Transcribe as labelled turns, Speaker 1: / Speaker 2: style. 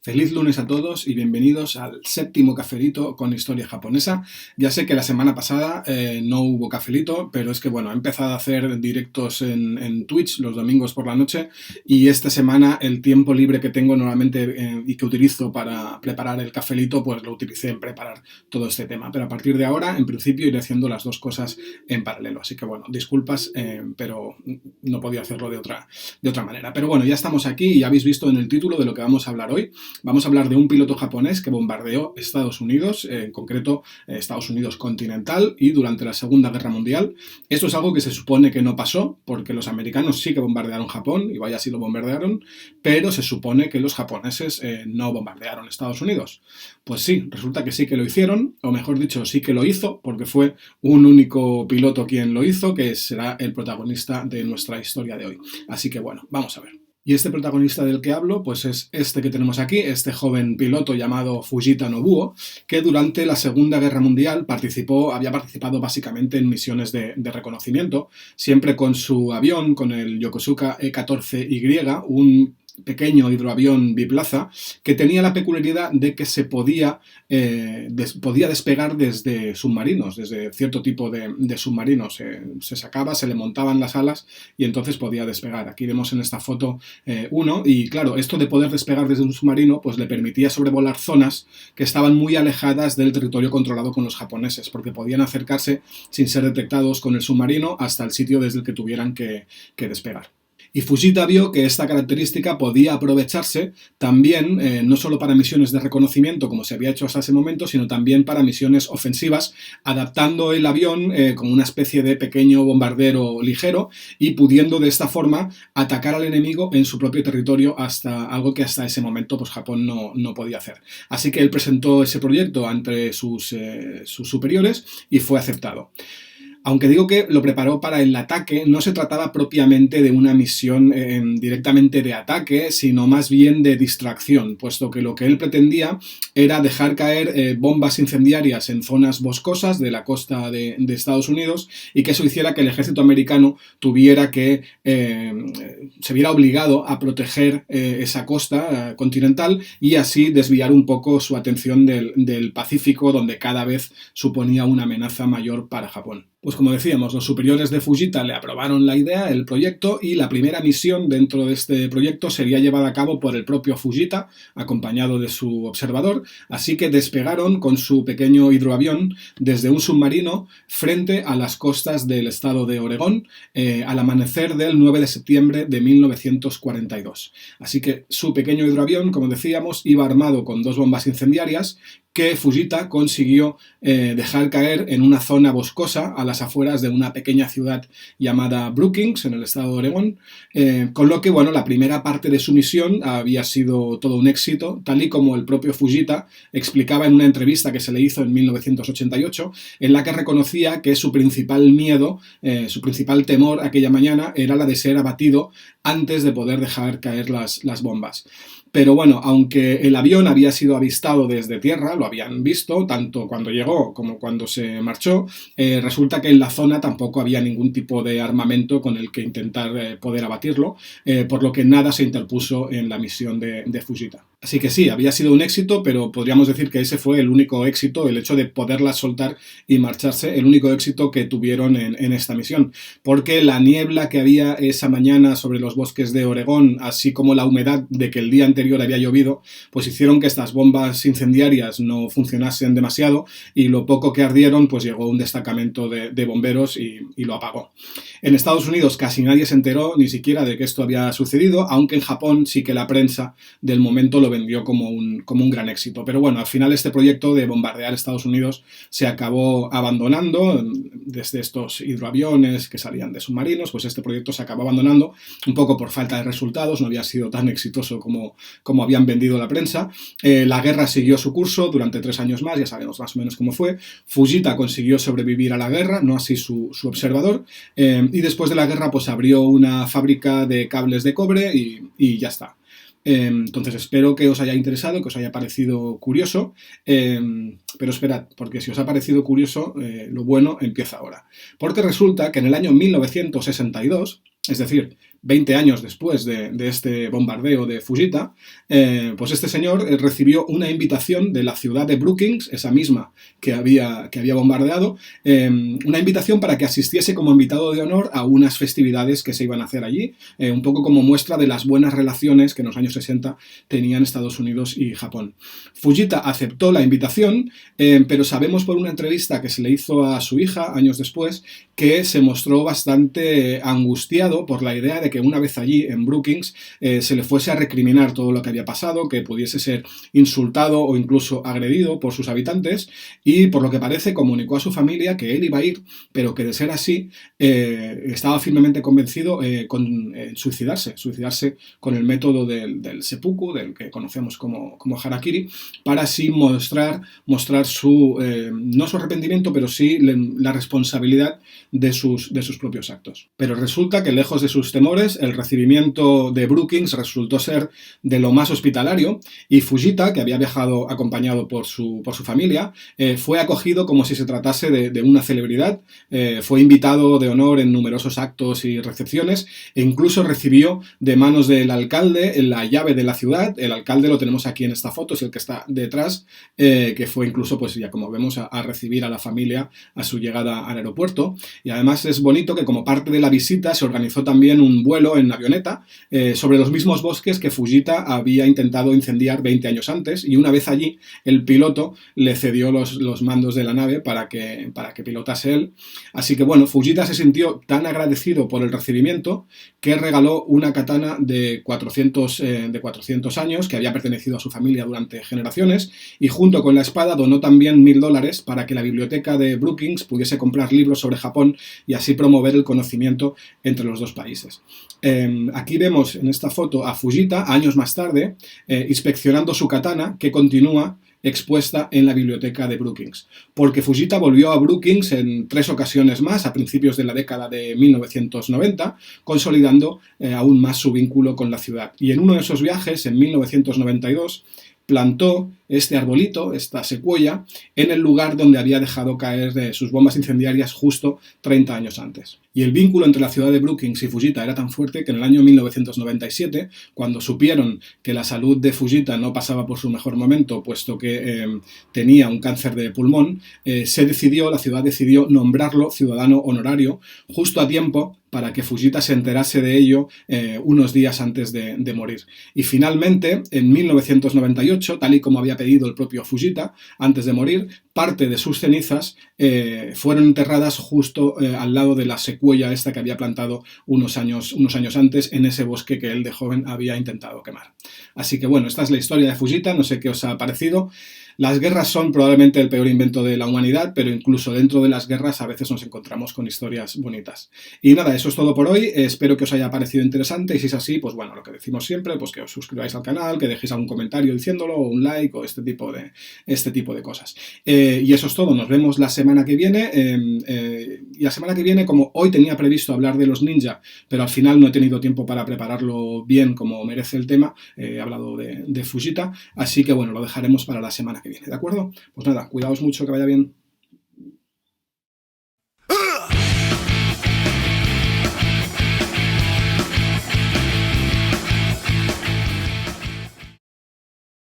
Speaker 1: Feliz lunes a todos y bienvenidos al séptimo cafelito con historia japonesa. Ya sé que la semana pasada no hubo cafelito, pero es que bueno, he empezado a hacer directos en Twitch los domingos por la noche y esta semana el tiempo libre que tengo normalmente y que utilizo para preparar el cafelito, pues lo utilicé en preparar todo este tema. Pero a partir de ahora, en principio, iré haciendo las dos cosas en paralelo. Así que bueno, disculpas, pero no podía hacerlo de otra manera. Pero bueno, ya estamos aquí y ya habéis visto en el título de lo que vamos a hablar hoy. Vamos a hablar de un piloto japonés que bombardeó Estados Unidos, en concreto Estados Unidos continental y durante la Segunda Guerra Mundial. Esto es algo que se supone que no pasó, porque los americanos sí que bombardearon Japón, y vaya si lo bombardearon, pero se supone que los japoneses no bombardearon Estados Unidos. Pues sí, resulta que sí que lo hicieron, o mejor dicho, sí que lo hizo, porque fue un único piloto quien lo hizo, que será el protagonista de nuestra historia de hoy. Así que bueno, vamos a ver. Y este protagonista del que hablo, pues es este que tenemos aquí, este joven piloto llamado Fujita Nobuo, que durante la Segunda Guerra Mundial había participado básicamente en misiones de reconocimiento, siempre con su avión, con el Yokosuka E-14Y, un pequeño hidroavión biplaza que tenía la peculiaridad de que se podía despegar desde submarinos, desde cierto tipo de submarinos. Se sacaba, se le montaban las alas y entonces podía despegar. Aquí vemos en esta foto uno, y claro, esto de poder despegar desde un submarino pues le permitía sobrevolar zonas que estaban muy alejadas del territorio controlado con los japoneses, porque podían acercarse sin ser detectados con el submarino hasta el sitio desde el que tuvieran que despegar. Y Fujita vio que esta característica podía aprovecharse también, no solo para misiones de reconocimiento, como se había hecho hasta ese momento, sino también para misiones ofensivas, adaptando el avión como una especie de pequeño bombardero ligero y pudiendo de esta forma atacar al enemigo en su propio territorio, algo que hasta ese momento pues, Japón no podía hacer. Así que él presentó ese proyecto ante sus superiores y fue aceptado. Aunque digo que lo preparó para el ataque, no se trataba propiamente de una misión directamente de ataque, sino más bien de distracción, puesto que lo que él pretendía era dejar caer bombas incendiarias en zonas boscosas de la costa de Estados Unidos y que eso hiciera que el ejército americano se viera obligado a proteger esa costa continental y así desviar un poco su atención del Pacífico, donde cada vez suponía una amenaza mayor para Japón. Pues como decíamos, los superiores de Fujita le aprobaron la idea, el proyecto, y la primera misión dentro de este proyecto sería llevada a cabo por el propio Fujita, acompañado de su observador, así que despegaron con su pequeño hidroavión desde un submarino frente a las costas del estado de Oregón al amanecer del 9 de septiembre de 1942. Así que su pequeño hidroavión, como decíamos, iba armado con dos bombas incendiarias que Fujita consiguió dejar caer en una zona boscosa a las afueras de una pequeña ciudad llamada Brookings, en el estado de Oregón, con lo que, bueno, la primera parte de su misión había sido todo un éxito, tal y como el propio Fujita explicaba en una entrevista que se le hizo en 1988, en la que reconocía que su principal miedo, su principal temor aquella mañana era la de ser abatido antes de poder dejar caer las bombas. Pero bueno, aunque el avión había sido avistado desde tierra, lo habían visto tanto cuando llegó como cuando se marchó, resulta que en la zona tampoco había ningún tipo de armamento con el que intentar poder abatirlo, por lo que nada se interpuso en la misión de Fujita. Así que sí, había sido un éxito, pero podríamos decir que ese fue el único éxito, el hecho de poderla soltar y marcharse, el único éxito que tuvieron en esta misión. Porque la niebla que había esa mañana sobre los bosques de Oregón, así como la humedad de que el día anterior había llovido, pues hicieron que estas bombas incendiarias no funcionasen demasiado y lo poco que ardieron, pues llegó un destacamento de bomberos y lo apagó. En Estados Unidos casi nadie se enteró ni siquiera de que esto había sucedido, aunque en Japón sí que la prensa del momento lo vendió como un gran éxito. Pero bueno, al final este proyecto de bombardear Estados Unidos se acabó abandonando desde estos hidroaviones que salían de submarinos, pues este proyecto se acabó abandonando un poco por falta de resultados, no había sido tan exitoso como habían vendido la prensa. La guerra siguió su curso durante 3 años más, ya sabemos más o menos cómo fue. Fujita consiguió sobrevivir a la guerra, no así su observador, y después de la guerra pues abrió una fábrica de cables de cobre y ya está. Entonces espero que os haya interesado, que os haya parecido curioso, pero esperad, porque si os ha parecido curioso, lo bueno empieza ahora. Porque resulta que en el año 1962, es decir, 20 años después de este bombardeo de Fujita, pues este señor recibió una invitación de la ciudad de Brookings, esa misma que había bombardeado, una invitación para que asistiese como invitado de honor a unas festividades que se iban a hacer allí, un poco como muestra de las buenas relaciones que en los años 60 tenían Estados Unidos y Japón. Fujita aceptó la invitación, pero sabemos por una entrevista que se le hizo a su hija años después que se mostró bastante angustiado por la idea de que una vez allí en Brookings se le fuese a recriminar todo lo que había pasado, que pudiese ser insultado o incluso agredido por sus habitantes, y por lo que parece comunicó a su familia que él iba a ir, pero que de ser así estaba firmemente convencido con suicidarse con el método del seppuku, del que conocemos como harakiri, para así mostrar su, no su arrepentimiento, pero sí la responsabilidad de sus propios actos. Pero resulta que lejos de sus temores, el recibimiento de Brookings resultó ser de lo más hospitalario, y Fujita, que había viajado acompañado por su familia, fue acogido como si se tratase de una celebridad, fue invitado de honor en numerosos actos y recepciones, e incluso recibió de manos del alcalde la llave de la ciudad. El alcalde lo tenemos aquí en esta foto, es el que está detrás, que fue incluso, pues ya como vemos, a recibir a la familia a su llegada al aeropuerto. Y además es bonito que como parte de la visita se organizó también un vuelo en avioneta sobre los mismos bosques que Fujita había intentado incendiar 20 años antes, y una vez allí el piloto le cedió los mandos de la nave para que pilotase él. Así que bueno, Fujita se sintió tan agradecido por el recibimiento que regaló una katana de 400 años que había pertenecido a su familia durante generaciones, y junto con la espada donó también $1000 para que la biblioteca de Brookings pudiese comprar libros sobre Japón y así promover el conocimiento entre los dos países. Aquí vemos en esta foto a Fujita, años más tarde, inspeccionando su katana, que continúa expuesta en la biblioteca de Brookings, porque Fujita volvió a Brookings en 3 ocasiones más a principios de la década de 1990, consolidando aún más su vínculo con la ciudad. Y en uno de esos viajes, en 1992, plantó este arbolito, esta secuoya, en el lugar donde había dejado caer sus bombas incendiarias justo 30 años antes. Y el vínculo entre la ciudad de Brookings y Fujita era tan fuerte que en el año 1997, cuando supieron que la salud de Fujita no pasaba por su mejor momento, puesto que tenía un cáncer de pulmón, la ciudad decidió nombrarlo ciudadano honorario justo a tiempo para que Fujita se enterase de ello unos días antes de morir. Y finalmente, en 1998, tal y como había pedido el propio Fujita antes de morir, parte de sus cenizas fueron enterradas justo al lado de la secuoya esta que había plantado unos años antes en ese bosque que él de joven había intentado quemar. Así que bueno, esta es la historia de Fujita, no sé qué os ha parecido. Las guerras son probablemente el peor invento de la humanidad, pero incluso dentro de las guerras a veces nos encontramos con historias bonitas. Y nada, eso es todo por hoy. Espero que os haya parecido interesante, y si es así, pues bueno, lo que decimos siempre, pues que os suscribáis al canal, que dejéis algún comentario diciéndolo, o un like, o este tipo de cosas. Y eso es todo. Nos vemos la semana que viene. Y la semana que viene, como hoy tenía previsto hablar de los ninja, pero al final no he tenido tiempo para prepararlo bien como merece el tema, he hablado de Fujita, así que bueno, lo dejaremos para la semana que viene, ¿de acuerdo? Pues nada, cuidaos mucho, que vaya bien.